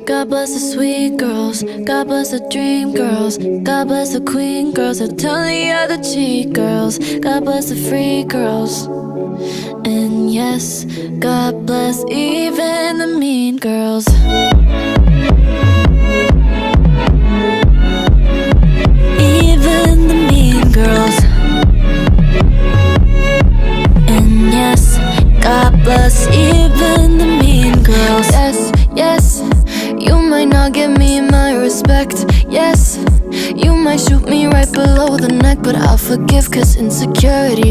God bless the sweet girls, God bless the dream girls, God bless the queen girls that turn the other cheek girls, God bless the free girls. And yes, God bless even the mean girls. Even the mean girls. And yes, God bless even the mean girls. Yes, yes, you might not give me my respect. Yes, you might shoot me right below the neck, but I'll forgive, 'cause insecurity's